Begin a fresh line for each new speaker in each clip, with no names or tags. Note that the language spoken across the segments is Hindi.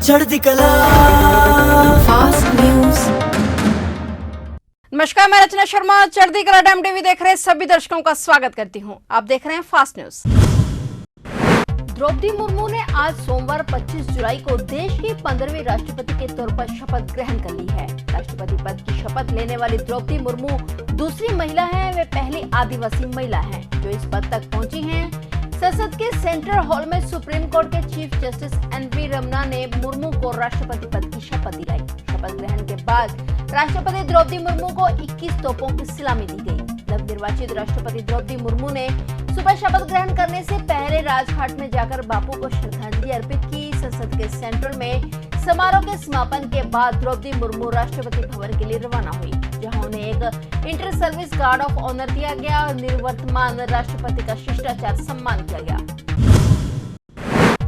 चढ़ती कला फास्ट न्यूज।
नमस्कार, मैं रचना शर्मा चढ़ती कला टाइम टीवी देख रहे सभी दर्शकों का स्वागत करती हूं। आप देख रहे हैं फास्ट न्यूज। द्रौपदी मुर्मू ने आज सोमवार 25 जुलाई को देश की 15वीं राष्ट्रपति के तौर पर शपथ ग्रहण कर ली है। राष्ट्रपति पद की शपथ लेने वाली द्रौपदी मुर्मू दूसरी महिला हैं। वे पहली आदिवासी महिला हैं जो इस पद तक पहुंची हैं। संसद के सेंट्रल हॉल में सुप्रीम कोर्ट के चीफ जस्टिस एन.वी. रमन्ना ने मुर्मू को राष्ट्रपति पद की शपथ दिलाई। शपथ ग्रहण के बाद राष्ट्रपति द्रौपदी मुर्मू को 21 तोपों की सलामी दी गई। नवनिर्वाचित राष्ट्रपति द्रौपदी मुर्मू ने सुबह शपथ ग्रहण करने से पहले राजघाट में जाकर बापू को श्रद्धांजलि अर्पित की। संसद के सेंट्रल में समारोह के समापन के बाद द्रौपदी मुर्मू राष्ट्रपति भवन के लिए रवाना हुई, जहां उन्हें एक inter service guard of honour दिया गया और निवर्तमान राष्ट्रपति का शिष्टाचार सम्मान किया गया।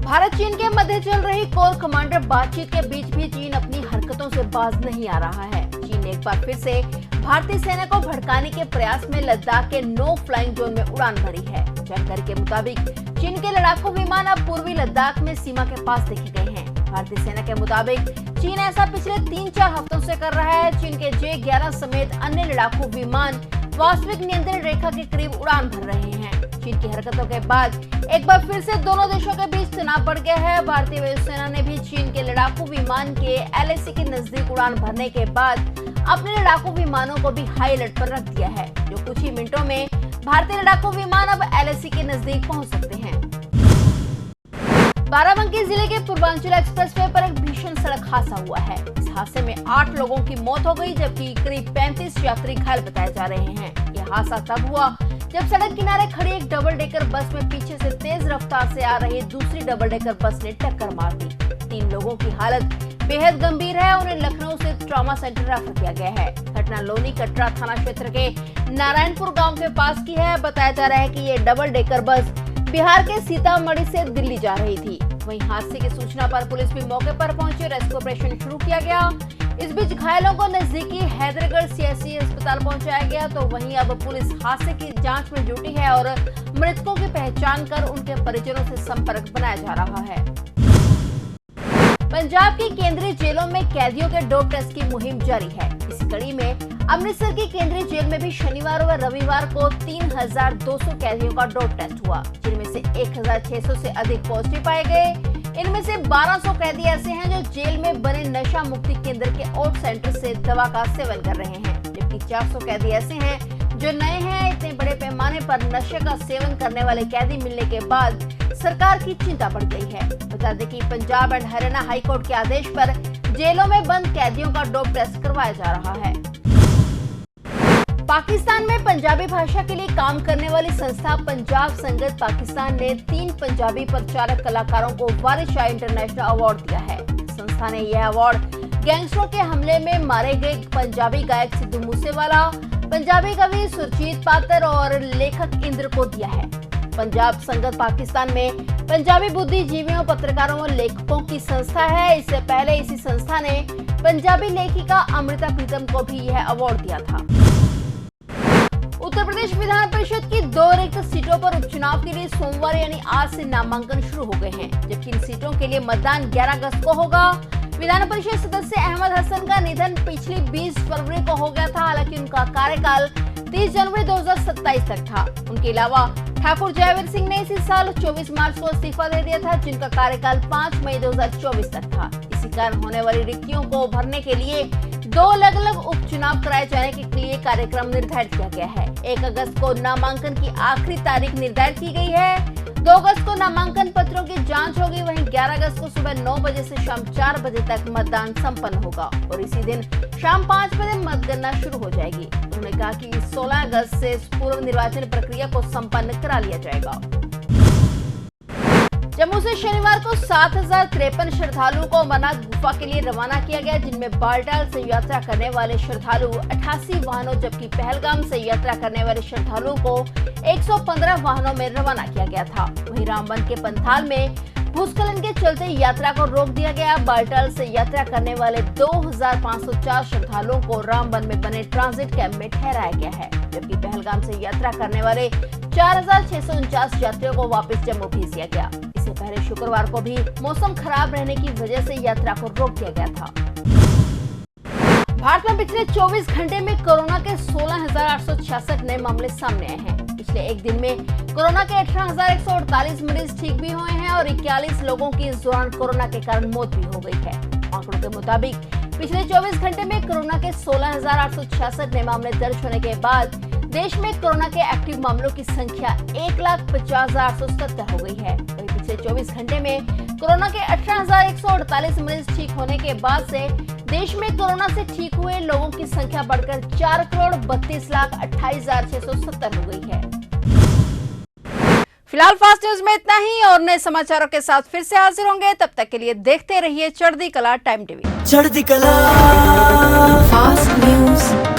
भारत चीन के मध्य चल रही कोर कमांडर बातचीत के बीच भी चीन अपनी हरकतों से बाज नहीं आ रहा है। चीन ने एक बार फिर से भारतीय सेना को भड़काने के प्रयास में लद्दाख के नो फ्लाइंग जोन में उड़ान भरी है। जानकारी के मुताबिक चीन के लड़ाकू विमान अब पूर्वी लद्दाख में सीमा के पास देखे गए हैं। भारतीय सेना के मुताबिक चीन ऐसा पिछले 3-4 हफ्तों से कर रहा है। चीन के J-11 समेत अन्य लड़ाकू विमान वास्तविक नियंत्रण रेखा के करीब उड़ान भर रहे हैं। चीन की हरकतों के बाद एक बार फिर से दोनों देशों के बीच तनाव बढ़ गया है। भारतीय वायुसेना ने भी चीन के लड़ाकू विमान के LAC के नजदीक उड़ान भरने के बाद अपने लड़ाकू विमानों को भी हाई अलर्ट पर रख दिया है, जो कुछ ही मिनटों में भारतीय लड़ाकू विमान अब LAC के नजदीक पहुंच सकते हैं। बाराबंकी जिले के पूर्वांचल एक्सप्रेसवे पर एक भीषण सड़क हादसा हुआ है। इस हादसे में 8 लोगों की मौत हो गई, जबकि करीब 35 यात्री घायल बताए जा रहे हैं। यह हादसा तब हुआ जब सड़क किनारे खड़ी एक डबल डेकर बस में पीछे से तेज रफ्तार से आ रही दूसरी डबल डेकर बस ने टक्कर मार दी। 3 लोगों की हालत बेहद गंभीर है। उन्हें लखनऊ से ट्रॉमा सेंटर रेफर किया गया है। घटना लोनी कटरा थाना क्षेत्र के नारायणपुर गांव के पास की है। बताया जा रहा है कि ये डबल डेकर बस बिहार के सीतामढ़ी से दिल्ली जा रही थी। वहीं हादसे की सूचना पर पुलिस भी मौके पर पहुंची। रेस्क्यू ऑपरेशन शुरू किया गया। इस बीच घायलों को नजदीकी हैदरगढ़ CSC अस्पताल पहुंचाया गया। तो वहीं अब पुलिस हादसे की जांच में जुटी है और मृतकों की पहचान कर उनके परिजनों से संपर्क बनाया जा रहा है। पंजाब की केंद्रीय जेलों में कैदियों के डोप टेस्ट की मुहिम जारी है। इसी कड़ी में अमृतसर की केंद्रीय जेल में भी शनिवार व रविवार को 3200 कैदियों का डोप टेस्ट हुआ, जिनमें से 1600 से अधिक पॉजिटिव पाए गए। इनमें से 1200 कैदी ऐसे हैं जो जेल में बने नशा मुक्ति केंद्र के आउट सेंटर से दवा का सेवन कर रहे हैं, जबकि 400 कैदी ऐसे हैं जो नए हैं। इतने बड़े पैमाने पर नशे का सेवन करने वाले कैदी मिलने के बाद सरकार की चिंता बढ़ गई है। बता दें कि पंजाब एंड हरियाणा हाईकोर्ट के आदेश पर जेलों में बंद कैदियों का डोप टेस्ट करवाया जा रहा है। पाकिस्तान में पंजाबी भाषा के लिए काम करने वाली संस्था पंजाब संगत पाकिस्तान ने 3 पंजाबी प्रचारक कलाकारों को वारिस शाह इंटरनेशनल अवार्ड दिया है। संस्था ने यह अवार्ड गैंगस्टरों के हमले में मारे गए पंजाबी गायक सिद्धू मूसेवाला, पंजाबी कवि सुरजीत पात्र और लेखक इंद्र को दिया है। पंजाब संगत पाकिस्तान में पंजाबी बुद्धिजीवियों, पत्रकारों और लेखकों की संस्था है। इससे पहले इसी संस्था ने पंजाबी लेखिका अमृता प्रीतम को भी यह अवार्ड दिया था। उत्तर प्रदेश विधान परिषद की 2 रिक्त सीटों पर उपचुनाव के लिए सोमवार यानी आज से नामांकन शुरू हो गए हैं, जबकि इन सीटों के लिए मतदान 11 अगस्त को होगा। विधान परिषद सदस्य अहमद हसन का निधन पिछली 20 फरवरी को हो गया था। हालांकि उनका कार्यकाल 30 जनवरी 2027 तक था। उनके अलावा ठाकुर जयवीर सिंह ने इसी साल 24 मार्च को इस्तीफा दे दिया था, जिनका कार्यकाल 5 मई 2024 तक था। इसी कारण होने वाली रिक्तियों को भरने के लिए 2 अलग अलग उपचुनाव कराए जाने के लिए कार्यक्रम निर्धारित किया गया है। 1 अगस्त को नामांकन की आखिरी तारीख निर्धारित की गई है। 2 अगस्त को नामांकन पत्रों की जांच होगी। वहीं 11 अगस्त को सुबह 9 बजे से शाम 4 बजे तक मतदान संपन्न होगा और इसी दिन शाम 5 बजे मतगणना शुरू हो जाएगी। उन्होंने कहा कि 16 अगस्त से पूर्व निर्वाचन प्रक्रिया को संपन्न करा लिया जाएगा। जम्मू से शनिवार को 7053 श्रद्धालुओं को अमरनाथ गुफा के लिए रवाना किया गया, जिनमें बालटाल से यात्रा करने वाले श्रद्धालु 88 वाहनों, जबकि पहलगाम से यात्रा करने वाले श्रद्धालुओं को 115 वाहनों में रवाना किया गया था। वहीं रामबन के पंथाल में भूस्खलन के चलते यात्रा को रोक दिया गया। बालटाल से यात्रा करने वाले 2504 श्रद्धालुओं को रामबन में बने ट्रांजिट कैंप में ठहराया गया है, जबकि पहलगाम से यात्रा करने वाले 4649 यात्रियों को वापस जम्मू भेज दिया गया। इससे पहले शुक्रवार को भी मौसम खराब रहने की वजह से यात्रा को रोक दिया गया था। भारत में पिछले 24 घंटे में कोरोना के 16,866 नए मामले सामने आए हैं। पिछले एक दिन में कोरोना के 18,148 मरीज ठीक भी हुए हैं और 41 लोगों की इस दौरान कोरोना के कारण मौत भी हो गई है। आंकड़ों के मुताबिक पिछले 24 घंटे में कोरोना के 16,866 नए मामले दर्ज होने के बाद देश में कोरोना के एक्टिव मामलों की संख्या 1,50,870 हो गई है। वहीं पिछले 24 घंटे में कोरोना के 18,148 मरीज ठीक होने के बाद से देश में कोरोना से ठीक हुए लोगों की संख्या बढ़कर 4,32,28,670 हो गई है। फिलहाल फास्ट न्यूज में इतना ही और नए समाचारों के साथ फिर से हाजिर होंगे। तब तक के लिए देखते रहिए चढ़ती कला टाइम टीवी।
चढ़ती कला फास्ट न्यूज।